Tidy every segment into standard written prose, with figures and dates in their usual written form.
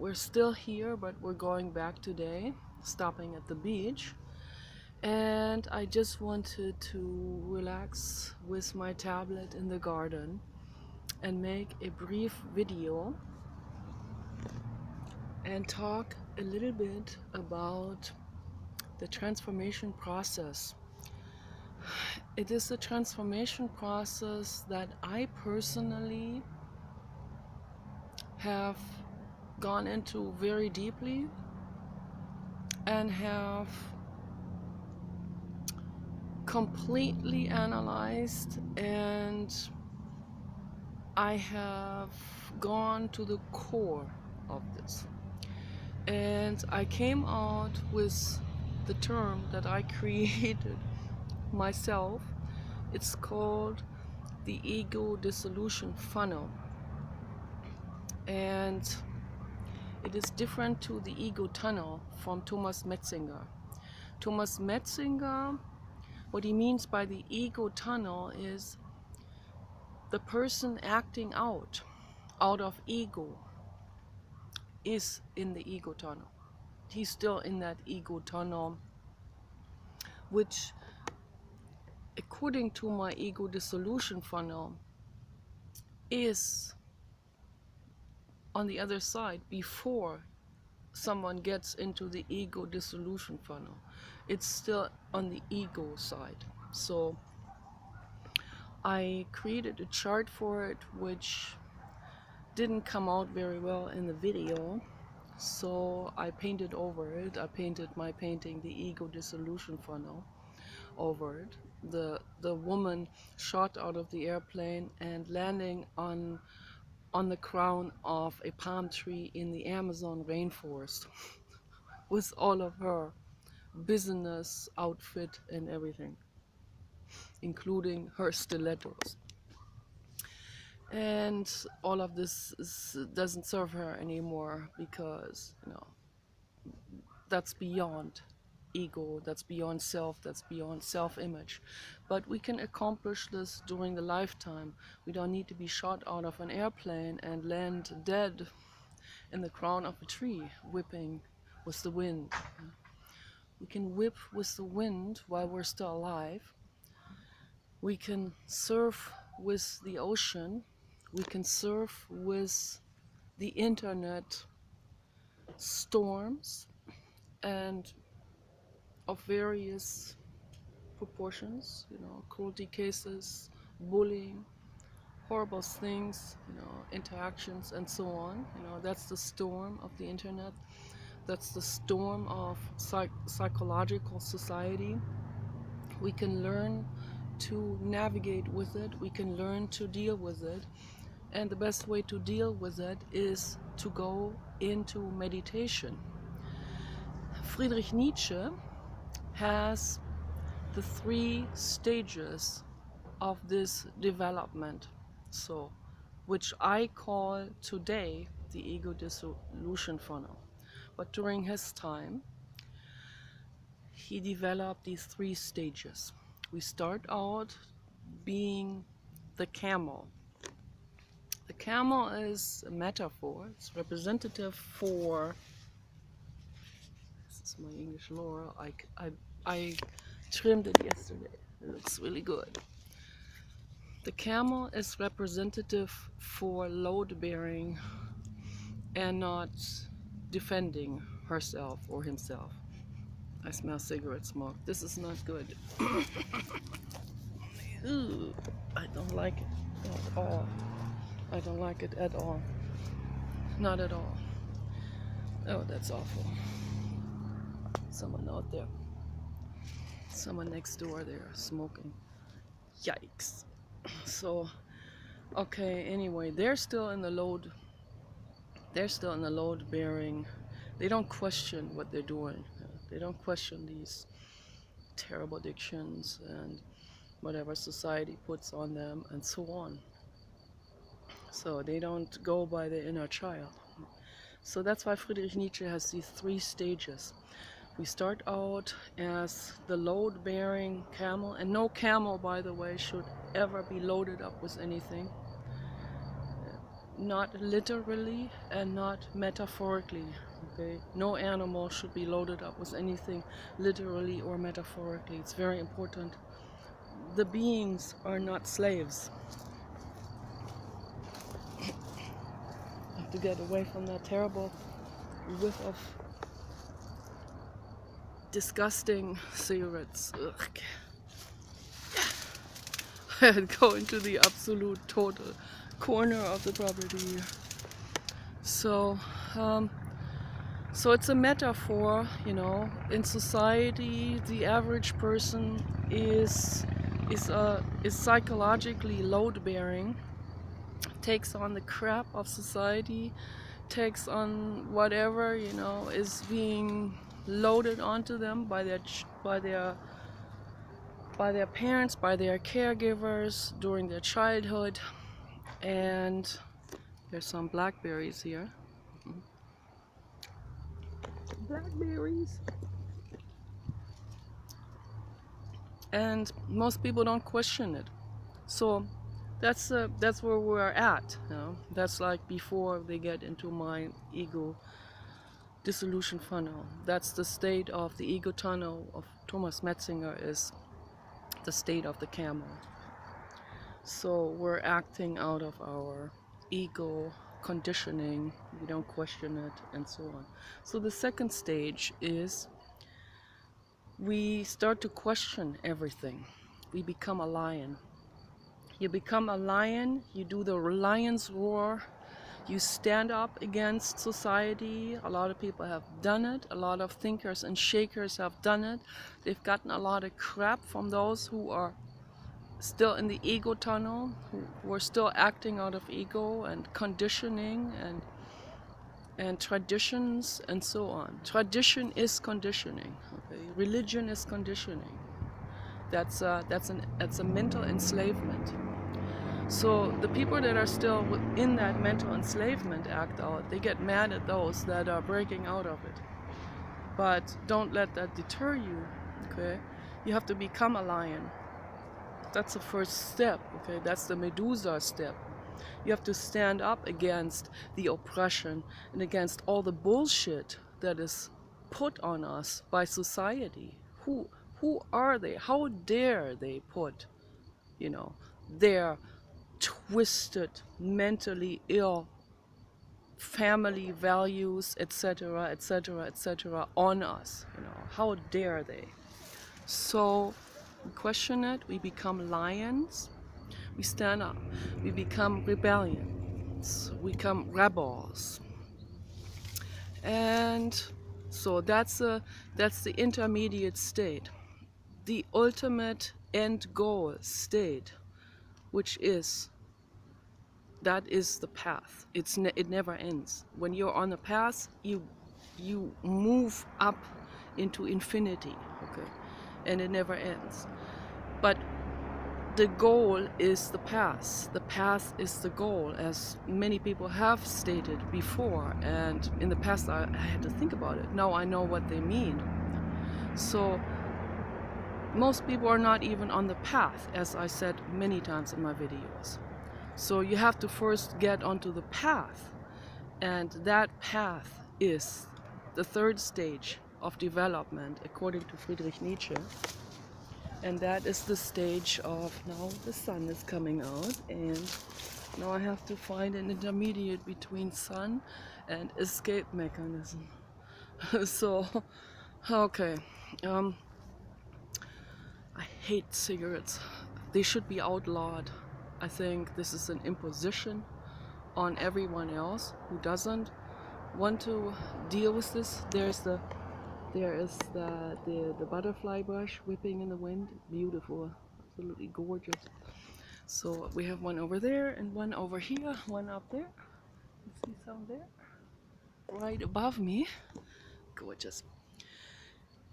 we're still here, but we're going back today, stopping at the beach. And I just wanted to relax with my tablet in the garden and make a brief video and talk a little bit about the transformation process. It is a transformation process that I personally have gone into very deeply and have completely analyzed, and I have gone to the core of this. And I came out with the term that I created myself. It's called the ego dissolution funnel. And it is different to the ego tunnel from Thomas Metzinger. Thomas Metzinger, what he means by the ego tunnel is the person acting out of ego is in the ego tunnel. He's still in that ego tunnel, which, according to my ego dissolution funnel, is on the other side before someone gets into the ego dissolution funnel. It's still on the ego side. So I created a chart for it, which didn't come out very well in the video, so I painted over it. I painted my painting, the ego dissolution funnel, over it. The woman shot out of the airplane and landing on the crown of a palm tree in the Amazon rainforest with all of her business outfit and everything, including her stilettos. And all of this doesn't serve her anymore, because that's beyond ego, that's beyond self, that's beyond self-image. But we can accomplish this during the lifetime. We don't need to be shot out of an airplane and land dead in the crown of a tree, whipping with the wind. We can whip with the wind while we're still alive. We can surf with the ocean. We can surf with the internet storms and of various proportions, cruelty cases, bullying, horrible things, interactions and so on. That's the storm of the internet. That's the storm of psychological society. We can learn to navigate with it. We can learn to deal with it. And the best way to deal with it is to go into meditation. Friedrich Nietzsche has the 3 stages of this development, which I call today the ego dissolution funnel. But during his time, he developed these 3 stages. We start out being the camel. The camel is a metaphor. It's representative for, this is my English laurel. I trimmed it yesterday. It looks really good. The camel is representative for load bearing and not defending herself or himself. I smell cigarette smoke. This is not good. Ooh, I don't like it at all. I don't like it at all. Not at all. Oh, that's awful. Someone out there. Someone next door there smoking. Yikes. So, okay, anyway, they're still in the load bearing. They don't question what they're doing. They don't question these terrible addictions and whatever society puts on them and so on. So they don't go by the inner child. So that's why Friedrich Nietzsche has these 3 stages. We start out as the load-bearing camel, and no camel, by the way, should ever be loaded up with anything. not literally and not metaphorically. Okay, no animal should be loaded up with anything literally or metaphorically. It's very important. The beings are not slaves. I have to get away from that terrible whiff of disgusting cigarettes. Ugh. And go into the absolute total corner of the property. So so it's a metaphor, you know. In society, the average person is psychologically load bearing, takes on the crap of society, takes on whatever, you know, is being loaded onto them by their parents, by their caregivers during their childhood. And there's some blackberries here. Blackberries. And most people don't question it. So that's where we're at. You know? That's like before they get into my ego dissolution funnel. That's the state of the ego tunnel of Thomas Metzinger, is the state of the camel. So we're acting out of our ego conditioning, we don't question it, and so on. So the second stage is we start to question everything. We become a lion. You become a lion, you do the lion's roar, you stand up against society. A lot of people have done it, a lot of thinkers and shakers have done it. They've gotten a lot of crap from those who are still in the ego tunnel, who are still acting out of ego and conditioning and traditions and so on. Tradition is conditioning. Okay? Religion is conditioning. That's a mental enslavement. So the people that are still in that mental enslavement act out, they get mad at those that are breaking out of it. But don't let that deter you. Okay? You have to become a lion. That's the first step. Okay? That's the Medusa step. You have to stand up against the oppression and against all the bullshit that is put on us by society. Who are they? How dare they put, you know, their twisted, mentally ill family values, etc., etc., etc., on us? You know, how dare they? So we question it. We become lions. We stand up. We become rebellions. We become rebels. And so that's the intermediate state, the ultimate end goal state, which is that is the path. It never ends. When you're on the path, you move up into infinity, okay, and it never ends. But the goal is the path. The path is the goal, as many people have stated before. And in the past, I had to think about it. Now I know what they mean. So most people are not even on the path, as I said many times in my videos. So you have to first get onto the path. And that path is the third stage of development, according to Friedrich Nietzsche. And that is the stage of, now the sun is coming out, and now I have to find an intermediate between sun and escape mechanism. So, okay. I hate cigarettes. They should be outlawed. I think this is an imposition on everyone else who doesn't want to deal with this. There is the butterfly brush whipping in the wind. Beautiful, absolutely gorgeous. So we have one over there and one over here, one up there. You see some there? Right above me. Gorgeous.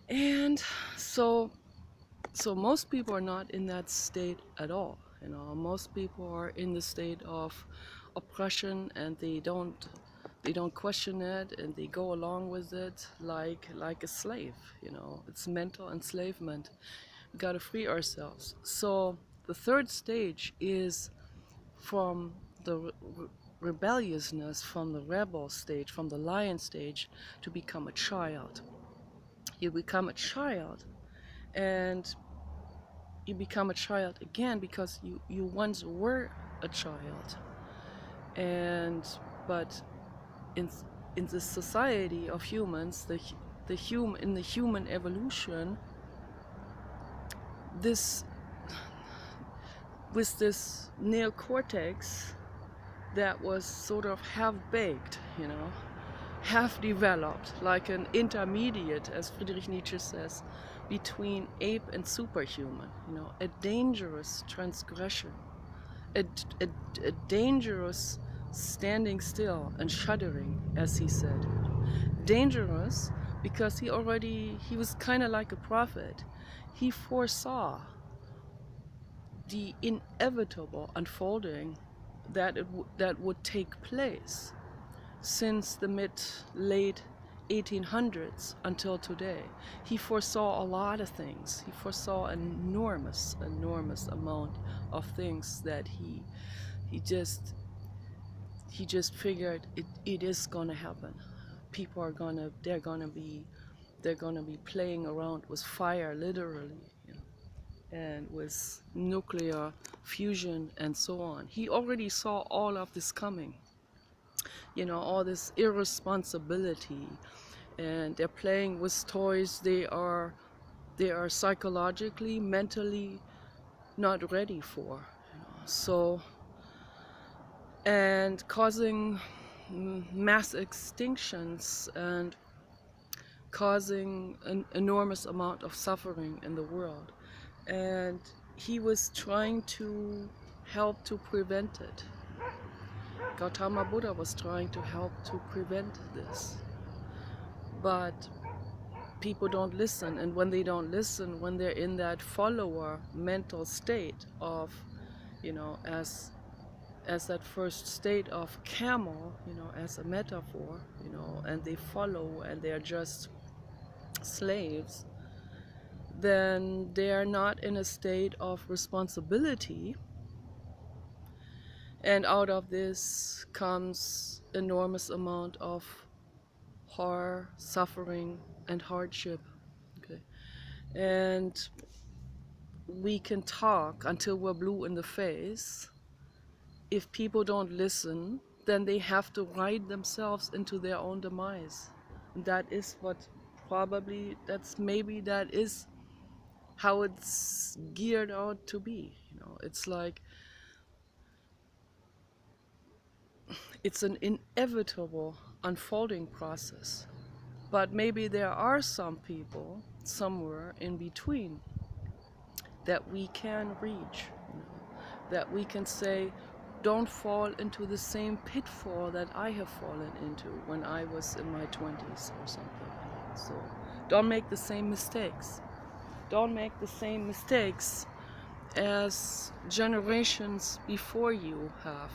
And so most people are not in that state at all. You know, most people are in the state of oppression, and they don't question it, and they go along with it like a slave. You know, it's mental enslavement. We got to free ourselves. So the third stage is from the rebelliousness from the rebel stage, from the lion stage, to become a child. You become a child, and you become a child again because you once were a child. And but in in the society of humans, in the human evolution, this with this neocortex that was sort of half baked, half developed, like an intermediate, as Friedrich Nietzsche says, between ape and superhuman, a dangerous transgression, a, a, a dangerous standing still and shuddering, as he said. Dangerous because he was kind of like a prophet. He foresaw the inevitable unfolding that would take place since the late 1800s until today. He foresaw a lot of things. He foresaw an enormous amount of things that he just figured it is gonna happen. People are they're gonna be playing around with fire, literally, and with nuclear fusion and so on. He already saw all of this coming. All this irresponsibility, and they're playing with toys they are psychologically, mentally not ready for. So, and causing mass extinctions and causing an enormous amount of suffering in the world. And he was trying to help to prevent it. Gautama Buddha was trying to help to prevent this. But people don't listen, and when they don't listen, when they're in that follower mental state of, as that first state of camel, as a metaphor, and they follow and they're just slaves, then they are not in a state of responsibility. And out of this comes enormous amount of horror, suffering, and hardship. Okay, and we can talk until we're blue in the face. If people don't listen, then they have to ride themselves into their own demise. And that is that is how it's geared out to be. It's like it's an inevitable unfolding process. But maybe there are some people somewhere in between that we can reach, that we can say, don't fall into the same pitfall that I have fallen into when I was in my 20s or something. So don't make the same mistakes. Don't make the same mistakes as generations before you have.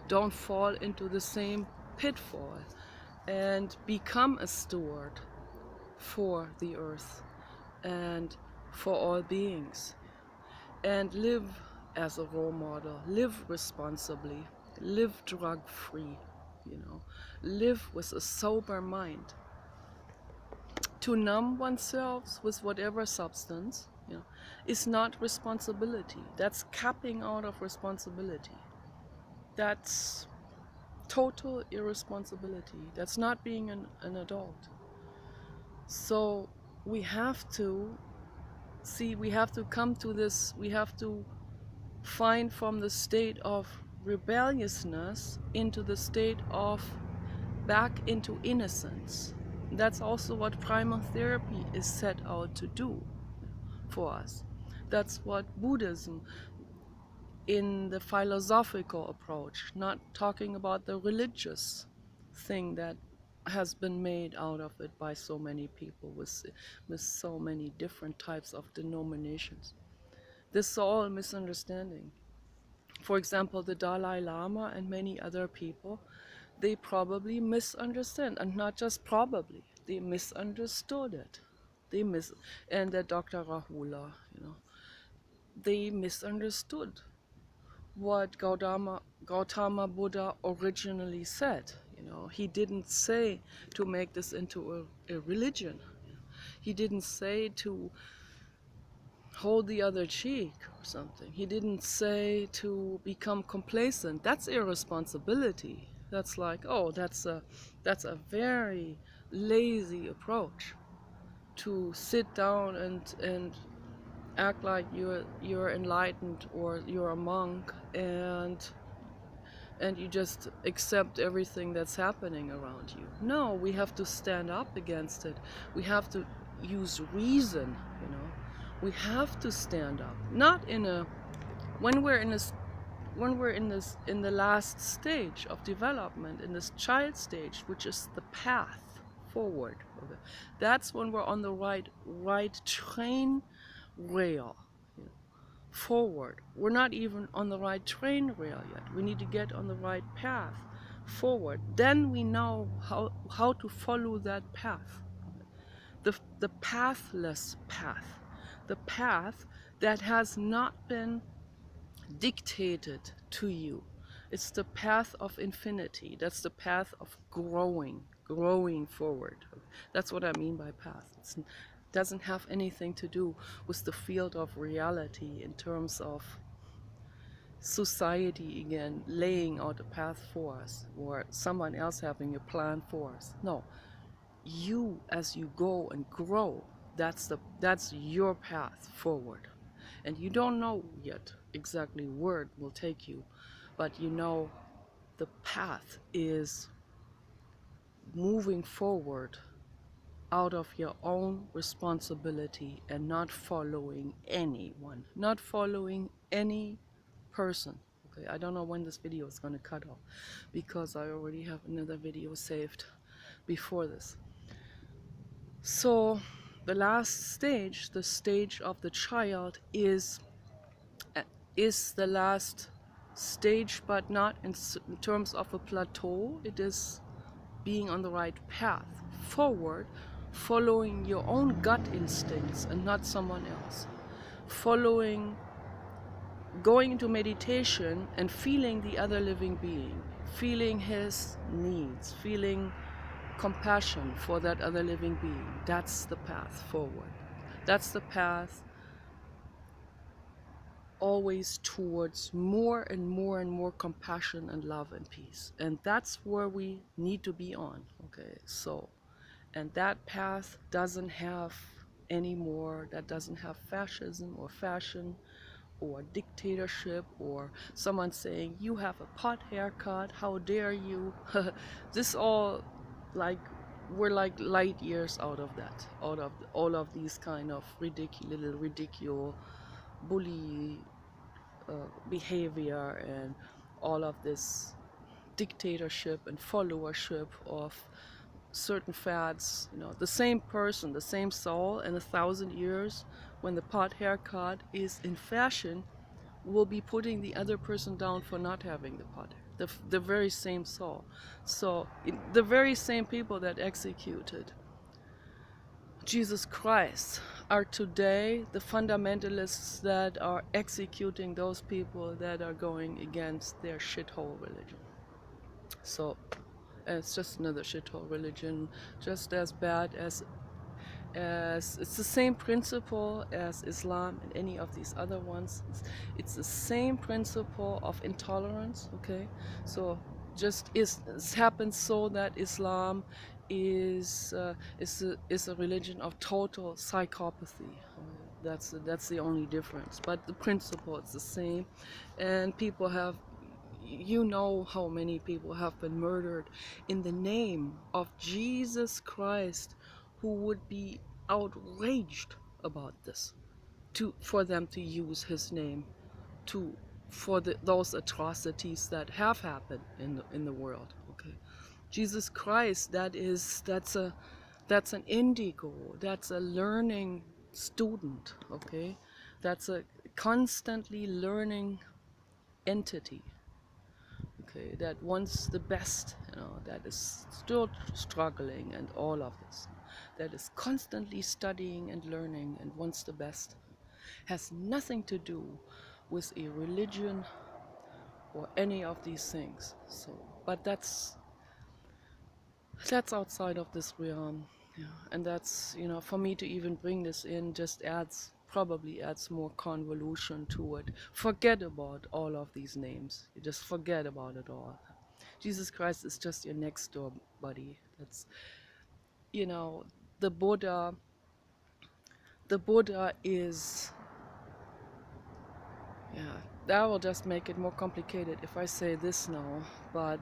Don't fall into the same pitfall, and become a steward for the earth and for all beings, and live as a role model, live responsibly, live drug-free, live with a sober mind. To numb oneself with whatever substance, is not responsibility. That's capping out of responsibility. That's total irresponsibility. That's not being an adult. So we have to come to this, we have to find from the state of rebelliousness into the state of back into innocence. That's also what primal therapy is set out to do for us. That's what Buddhism, in the philosophical approach, not talking about the religious thing that has been made out of it by so many people with so many different types of denominations. This is all a misunderstanding. For example, the Dalai Lama and many other people, they probably misunderstand, and not just probably, they misunderstood it. And that Dr. Rahula, they misunderstood what Gautama Buddha originally said. You know, he didn't say to make this into a religion. He didn't say to hold the other cheek or something. He didn't say to become complacent. That's irresponsibility. That's like, oh, that's a very lazy approach to sit down and act like you're enlightened or you're a monk and you just accept everything that's happening around you. No, we have to stand up against it. We have to use reason, you know. We have to stand up. Not in a when we're in this when we're in the last stage of development, in this child stage, which is the path forward. Okay? That's when we're on the right train rail forward. We're not even on the right train rail yet. We need to get on the right path forward. Then we know how to follow that path. The pathless path. The path that has not been dictated to you. It's the path of infinity. That's the path of growing forward. That's what I mean by path. It doesn't have anything to do with the field of reality in terms of society again laying out a path for us or someone else having a plan for us. No, you as you go and grow, that's your path forward. And you don't know yet exactly where it will take you, but you know the path is moving forward out of your own responsibility and not following anyone, not following any person. Okay, I don't know when this video is going to cut off because I already have another video saved before this. So the last stage, the stage of the child, is the last stage, but not in terms of a plateau. It is being on the right path forward, following your own gut instincts and not someone else. Going into meditation and feeling the other living being, feeling his needs, feeling compassion for that other living being. That's the path forward. That's the path always towards more and more and more compassion and love and peace. And that's where we need to be on. Okay, so, and that path doesn't have that doesn't have fascism or fashion or dictatorship or someone saying you have a pot haircut, how dare you. This all, like, we're like light years out of that, out of all of these kind of ridiculous bully behavior and all of this dictatorship and followership of certain fads. You know, the same person, the same soul in 1,000 years, when the pot haircut is in fashion, will be putting the other person down for not having the pot. The very same soul. So the very same people that executed Jesus Christ are today the fundamentalists that are executing those people that are going against their shithole religion. So it's just another shithole religion, just as bad as it's the same principle as Islam and any of these other ones. It's the same principle of intolerance. Okay, so just it happens so that Islam is a religion of total psychopathy. That's the only difference, but the principle is the same, and people have. You know how many people have been murdered in the name of Jesus Christ, who would be outraged about this, for them to use his name for those atrocities that have happened in the world. Okay, Jesus Christ, that's an indigo, that's a learning student. Okay, that's a constantly learning entity. Okay, that wants the best, you know, that is still struggling and all of this, that is constantly studying and learning and wants the best, has nothing to do with a religion or any of these things. So, but that's outside of this realm, yeah. And that's, for me to even bring this in just probably adds more convolution to it. Forget about all of these names. You just forget about it all. Jesus Christ is just your next door buddy. That's, you know, the Buddha. The Buddha is, yeah. That will just make it more complicated if I say this now, but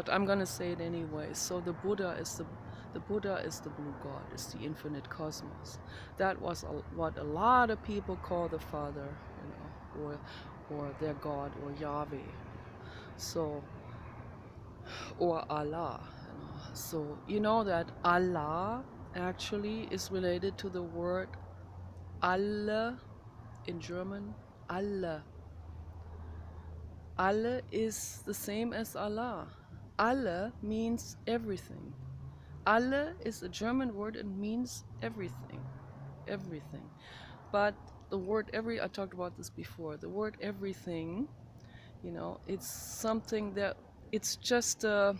I'm gonna say it anyway. So the Buddha is the blue God, is the infinite cosmos. That was what a lot of people call the Father, or their God, or Yahweh. So, or Allah. So you know that Allah actually is related to the word Allah in German. Allah. Allah is the same as Allah. Allah means everything. Allah is a German word and means everything. Everything. But the word I talked about this before. The word everything, it's something that it's just a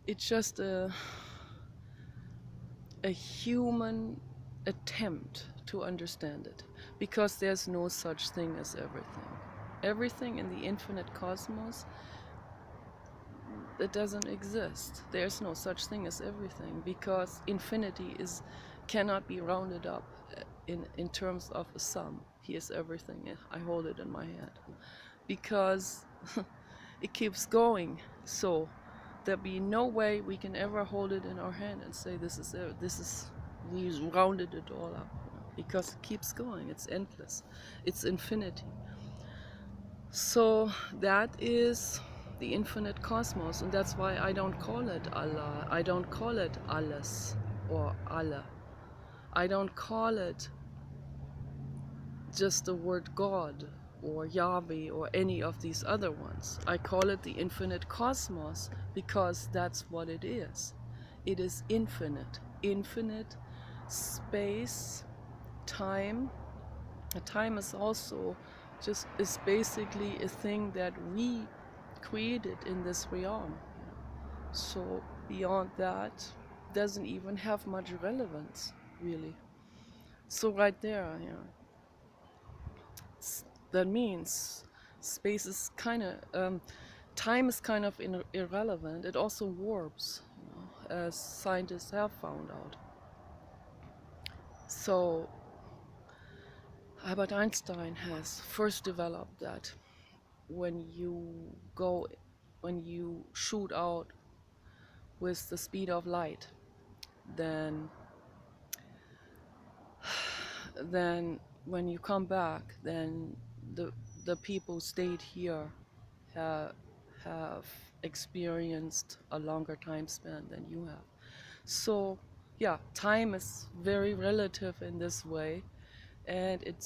it's just a human attempt to understand it, because there's no such thing as everything. Everything in the infinite cosmos, it doesn't exist. There's no such thing as everything, because infinity cannot be rounded up in terms of a sum. Here's everything. I hold it in my hand because it keeps going. So there'll be no way we can ever hold it in our hand and say we rounded it all up, because it keeps going. It's endless. It's infinity. So that is the infinite cosmos, and that's why I don't call it Allah. I don't call it alles or Allah. I don't call it just the word God or Yahweh or any of these other ones. I call it the infinite cosmos because that's what it is. It is infinite. Infinite space, time. Time is also is basically a thing that we created in this realm. So beyond that doesn't even have much relevance, really. So right there, that means space is time is kind of irrelevant. It also warps, as scientists have found out. So Albert Einstein has first developed that when you shoot out with the speed of light, then when you come back, then the people stayed here have experienced a longer time span than you have. So yeah, time is very relative in this way, and it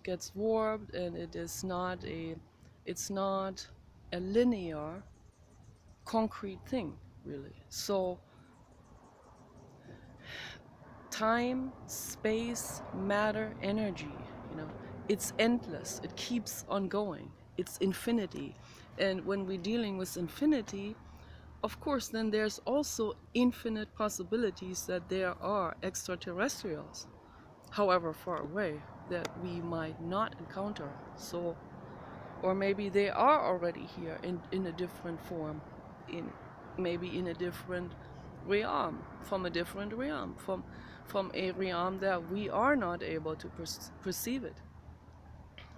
gets warped, and it's not a linear concrete thing, really. So time, space, matter, energy, it's endless. It keeps on going. It's infinity. And when we're dealing with infinity, of course, then there's also infinite possibilities that there are extraterrestrials, however far away, that we might not encounter. So, or maybe they are already here in a different form, maybe in a different realm, from a different realm, from a realm that we are not able to perceive it.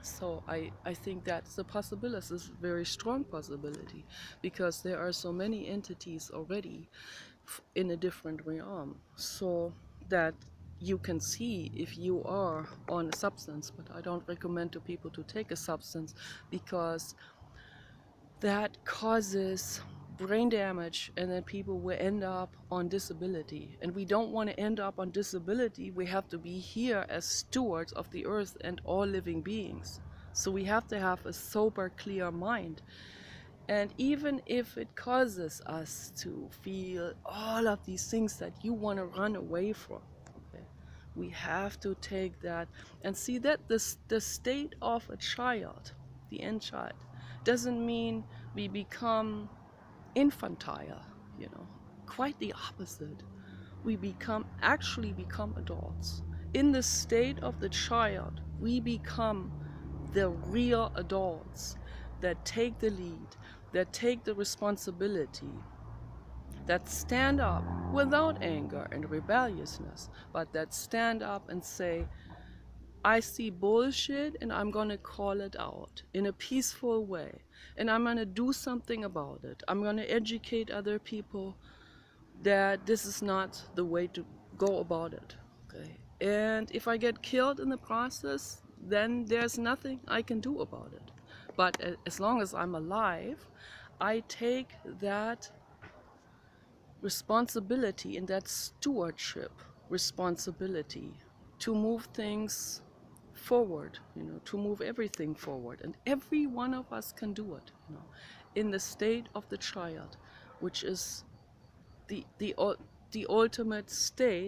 So I think that's a possibility. It's a very strong possibility, because there are so many entities already in a different realm, so that you can see if you are on a substance. But I don't recommend to people to take a substance, because that causes brain damage, and then people will end up on disability. And we don't want to end up on disability. We have to be here as stewards of the earth and all living beings. So we have to have a sober, clear mind. And even if it causes us to feel all of these things that you want to run away from, okay, we have to take that and see that the state of a child the inner child. Doesn't mean we become infantile, you know, quite the opposite. We actually become adults. In the state of the child, we become the real adults that take the lead, that take the responsibility, that stand up without anger and rebelliousness, but that stand up and say, I see bullshit and I'm gonna call it out in a peaceful way. And I'm gonna do something about it. I'm gonna educate other people that this is not the way to go about it. Okay. And if I get killed in the process, then there's nothing I can do about it. But as long as I'm alive, I take that responsibility and that stewardship responsibility to move things forward, you know, to move everything forward. And every one of us can do it, you know, in the state of the child, which is the ultimate state